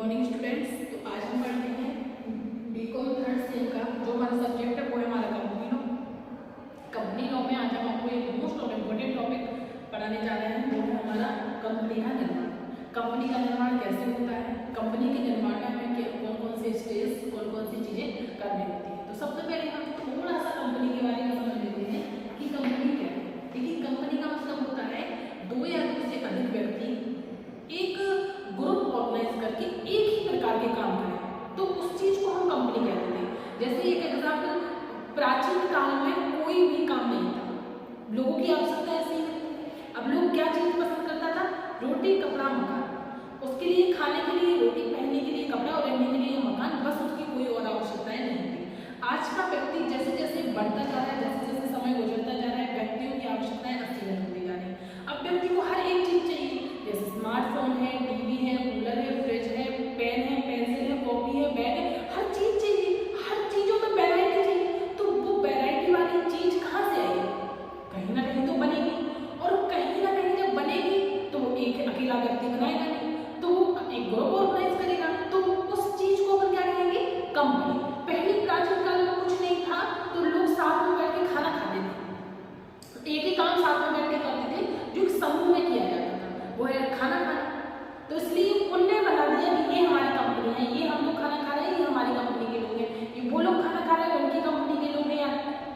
Morning students. तो आज हम पढ़ते हैं बीकॉम थर्ड सेम का जो हमारा सब्जेक्ट है वो है हमारा कंपनी लॉ। कंपनी लॉ में आज हम आपको एक मोस्ट ऑफ इम्पोर्टेंट टॉपिक पढ़ाने जा रहे हैं, वो है हमारा कंपनी का निर्माण। कंपनी का निर्माण कैसे होता है, कंपनी के निर्माण में हमें कौन कौन से स्टेज, कौन कौन सी चीज़ें करनी होती हैं। तो सबसे पहले हम थोड़ा सा कंपनी के बारे में समझ लेते हैं कि कंपनी क्या है। देखिए, कंपनी का मतलब होता है दो या दो से अधिक व्यक्ति एक ग्रुप ऑर्गेनाइज करके एक ही प्रकार के काम करें तो उस चीज को हम कंपनी कहते हैं। जैसे एक एग्जाम्पल, प्राचीन काल में कोई भी काम नहीं था, लोगों की आवश्यकता ऐसी है। अब लोग क्या चीज पसंद करता था? रोटी, कपड़ा, मकान। उसके लिए खाने के लिए रोटी, पहनने के लिए कपड़ा और रहने के लिए मकान, बस उसकी कोई और आवश्यकताएं नहीं थी। आज का व्यक्ति जैसे जैसे बढ़ता जा रहा है, जैसे जैसे समय गुजरता जा रहा है, व्यक्तियों की आवश्यकताएं अस्थिर होती जा रही है। अब व्यक्ति को हर एक चीज चाहिए, जैसे स्मार्टफोन है, टीवी है, कूलर है, फ्रिज है, पेन है, पेंसिल है, कॉपी है, बैग है, हर चीज चाहिए। हर चीजों में वैरायटी चाहिए। तो वो वैरायटी वाली चीज कहाँ से आएगी? कहीं ना कहीं तो बनेगी, और कहीं ना कहीं जब बनेगी तो वो एक अकेला व्यक्ति बनाएगा नहीं, तो वो एक ग्रुप ऑर्गेनाइज करेगा। तो उस चीज को अपन क्या कहेंगे? कंपनी। पहले प्राचीन काल में कुछ नहीं था तो लोग साथ में बैठ के खाना खाते थे, एक ही काम साथ में बैठ के करते थे जो समूह में किया जाता था, वो है खाना खाना। तो इसलिए उनने बता दिया कि ये हमारी कंपनी है, ये हम लोग खाना खा रहे हैं, ये हमारी कंपनी के लोग हैं। ये वो लोग खाना खा रहे हैं, उनकी कंपनी के लोग हैं, या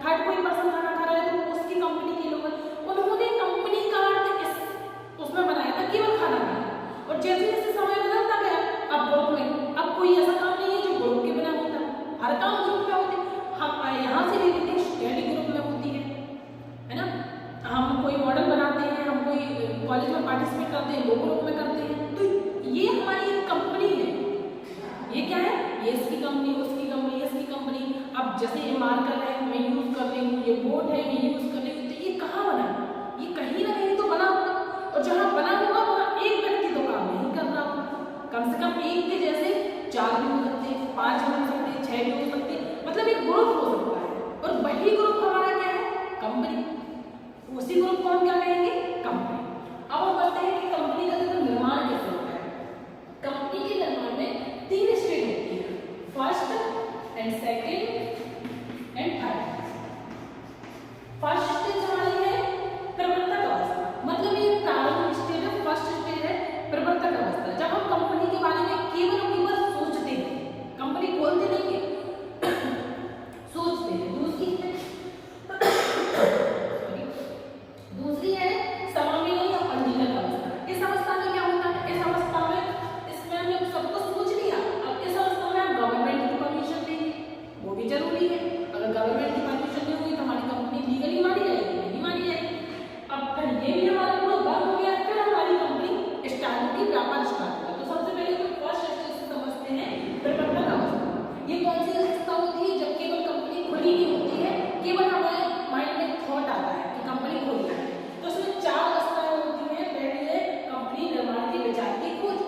थर्ड कोई पर्सन खाना खा रहा है तो उसकी कंपनी के लोग हैं। उन्होंने कंपनी का अर्थ उसमें बनाया था केवल खाना खाना। और जैसे जैसे समय बदलता गया, अब ग्रुप में अब कोई ऐसा काम नहीं है जो ग्रुप के बिना होता, हर काम ग्रुप में होते। हम यहाँ से लेते हैं स्टडी ग्रुप में होती है ना। हम कोई मॉडल बनाते हैं, हम कोई कॉलेज में पार्टिसिपेट करते हैं, वो ग्रुप में करते हैं। तो ये हमारी एक कंपनी है। ये क्या है? ये इसकी कंपनी, उसकी कंपनी, इसकी कंपनी। अब जैसे ये मार्कर है, मैं यूज कर रही हूँ, ये बोर्ड है, मैं यूज कर रही हूँ, तो ये कहाँ बना? ये कहीं ना कहीं तो बना होगा, और जहाँ बना होगा वहाँ एक व्यक्ति तो काम नहीं कर रहा होगा। कम से कम एक के जैसे 4 भी हो सकते, 5 भी हो सकते, 6 भी हो सकते, मतलब एक ग्रुप हो सकता है। और वही ग्रुप हमारा क्या है? कंपनी। उसी ग्रुप को हम क्या कहेंगे? कंपनी। अब हम बताते हैं कि कंपनी का निर्माण कैसे होता है। कंपनी के निर्माण में 3 स्टेज होती है, first and second and third. First stage हमारी है प्रवर्तक अवस्था, मतलब ये प्रारंभिक स्टेज है, फर्स्ट स्टेज है प्रवर्तक अवस्था। जब हम कंपनी के बारे में केवल सोचते हैं, कंपनी खोलते नहीं है, सोचते हैं। दूसरी है समावेश या पंजीकरण अवस्था। इस अवस्था में क्या होता है? इस अवस्था में इसमें हमने सब कुछ सोच लिया। अब इस अवस्था में हम गवर्नमेंट की परमिशन लेंगे, वो भी जरूरी है। अगर गवर्नमेंट की परमिशन नहीं हुई तो हमारी कंपनी लीगली मानी जाएगी, नहीं मानी जाएगी। अब फिर ये भी हमारा पूरा बंद हो गया, फिर हमारी कंपनी स्टार्ट होगी, व्यापार स्टार्ट होगा। तो सबसे पहले तो फर्स्ट स्टेज से समझते हैं प्रवर्तक अवस्था। ये कौन सी अवस्था होती है? जब केवल कंपनी खुली नहीं होती है, केवल हमारे माइंड में थॉट आता है कि कंपनी खुली है। तो उसमें 4 अवस्थाएं होती हैं। पहली है कंपनी निर्माण के विचार की खोज,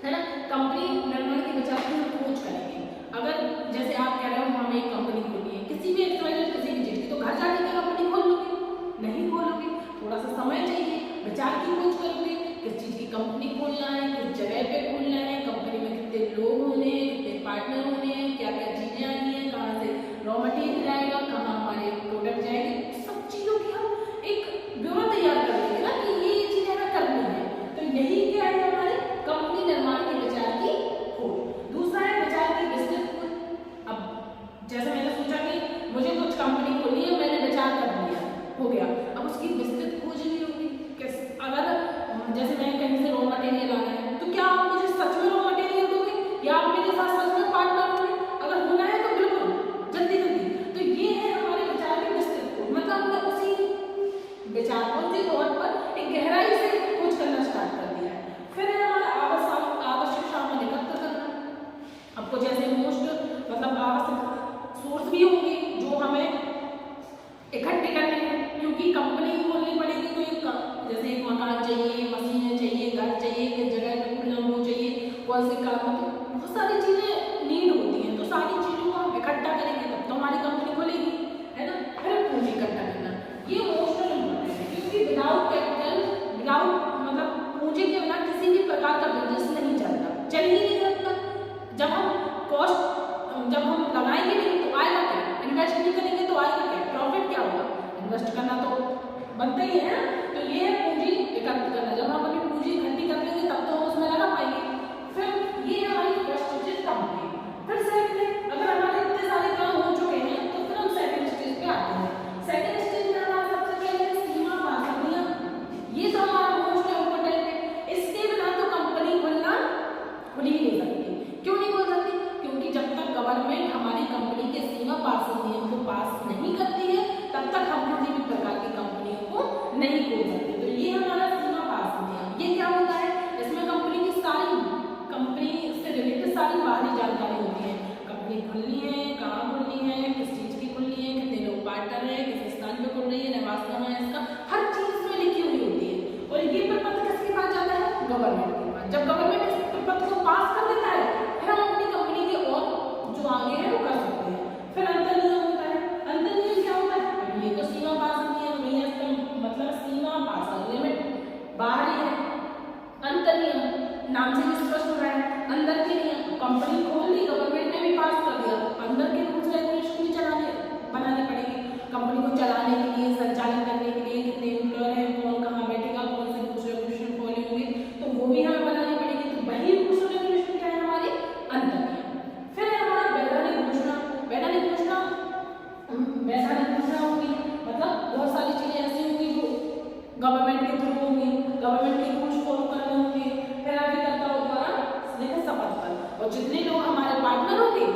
है ना। कंपनी निर्माण के विचार की खोज करेंगे। अगर जैसे आप कह रहे हो हमें एक कंपनी खोलनी है, किसी भी किसी भी चीज की, तो घर जाके क्या कंपनी खोल लोगे? नहीं खोलोगे, थोड़ा सा समय चाहिए, विचार की खोज करोगे, किस चीज की कंपनी खोलना है, किस जगह पे खोलना है, कंपनी में कितने लोग होने हैं, कितने पार्टनर होने हैं, क्या क्या चीजें आनी है, कहाँ से रॉ मटेरियल आएगा, कहाँ हमारे प्रोडक्ट जाएंगे, सब चीजों की हम एक ब्यौरा तैयार कर देंगे ना कि ये चीजें हमें करनी है। तो यही क्या है हमारे कंपनी निर्माण के विचार की खोज। दूसरा है विचार की विस्तृत खोज। अब जैसे मैंने सोचा कि मुझे कुछ कंपनी खोलनी है, मैंने विचार कर लिया, हो गया। अब उसकी विस्तृत खोज नहीं होगी। अगर जैसे मैं कहीं से रॉ मटेरियल आना है, तो क्या आप मुझे सच में रॉ मटेरियल दोगे, या आप मेरे साथ सच में पार्टनर होंगे? अगर होना है तो बिल्कुल जल्दी जल्दी। तो ये है हमारे विचार की विस्तृत खोज, मतलब हमने उसी विचारों के तौर पर एक गहराई से खोज करना स्टार्ट कर दिया है। फिर है हमारा आवश्यक सामान एकत्र करना। आपको जैसे मोस्ट मतलब आवश्यक सोर्स भी होंगे जो हमें इकट्ठे करने हैं, क्योंकि कंपनी खोलनी पड़ेगी। तो एक जैसे एक मकान चाहिए, मशीनें चाहिए, घर चाहिए, किस जगह पे खुलना वो चाहिए, कौन से काम, तो बहुत सारी चीजें नीड होती हैं। तो सारी चीजों को हम इकट्ठा करेंगे तब तो हमारी कंपनी खुलेगी, है ना। फिर पूंजी इकट्ठा करना, ये मोस्ट इम्पोर्टेंट है, क्योंकि विदाउट कैपिटल, विदाउट मतलब पूंजी के बिना किसी भी प्रकार का बिजनेस नहीं चलता, चल ही नहीं सकता। बनते ही है ना। तो ये है पूंजी एकत्र करना। जब हम अपनी पूंजी इकट्ठी कर लेंगे तब तो हम उसमें लगा पाएंगे। फिर ये हमारी फर्स्ट स्टेज कंप्लीट। फिर सेकंड, अगर हमारे इतने सारे काम हो चुके हैं तो फिर हम सेकंड स्टेज पे आते हैं। सेकंड स्टेज में हमारा सबसे पहले सीमा पासंदियां, ये तो हमारा मोस्ट इम्पोर्टेंट है। इसके बिना तो कंपनी खुलना खुल ही नहीं सकती। क्यों नहीं खुल सकती? क्योंकि जब तक गवर्नमेंट हमारी कंपनी के सीमा पासंदियों को पास नहीं करती है तब तक हम किसी भी प्रकार की कंपनियों को नहीं खोल सकते। तो ये हमारा सीमा पासंदियां, ये क्या होता है? इसमें कंपनी की सारी, कंपनी से रिलेटेड सारी बाहरी जानकारी होती है। कंपनी खुलनी है, कहाँ खुलनी है, किस चीज की खुलनी है, कितने लोग पार्टनर है, किस स्थान पे खुल रही है, निवास कहाँ है, इसका हर चीज इसमें लिखी हुई होती है। और ये प्रपत्र किसके पास जाता है? गवर्नमेंट के पास। जब गवर्नमेंट इस प्रपत्र को पास कर देता है फिर हम अपनी कंपनी के और जो आगे है वो कर सकते हैं। फिर अंतर नियम होता है। अंतर नियम क्या होता है? ये तो सीमा पासंदियां नहीं है, इसका मतलब सीमा पास लिमिट बाहरी है। अंतर नियम नाम से स्पष्ट हो रहा है, अंदर के नियम। कंपनी खोल ली, गवर्नमेंट ने भी पास कर दिया, अंदर के रूल्स रेगुलेशन भी बनाने पड़ेंगे कंपनी को चलाने के लिए, संचालन करने के लिए। कितने एम्प्लॉय है, कौन कहाँ बैठेगा, कौन से रूल्स रेगुलेशन फॉलो होंगे, तो वो भी हमें बनानी पड़ेगी। तो वही रूल्स रेगुलेशन क्या है? हमारे अंतर नियम। फिर है हमारा वैधानिक घोषणा। वैधानिक घोषणा, वैधानिक घोषणा होगी मतलब बहुत सारी चीजें ऐसी होंगी जो गवर्नमेंट के थ्रू होंगी, गवर्नमेंट के रूल्स फॉलो करने होंगे। फिर अधिकर्ताओं द्वारा लिखित शपथ पर, और जितने लोग हमारे पार्टनर होंगे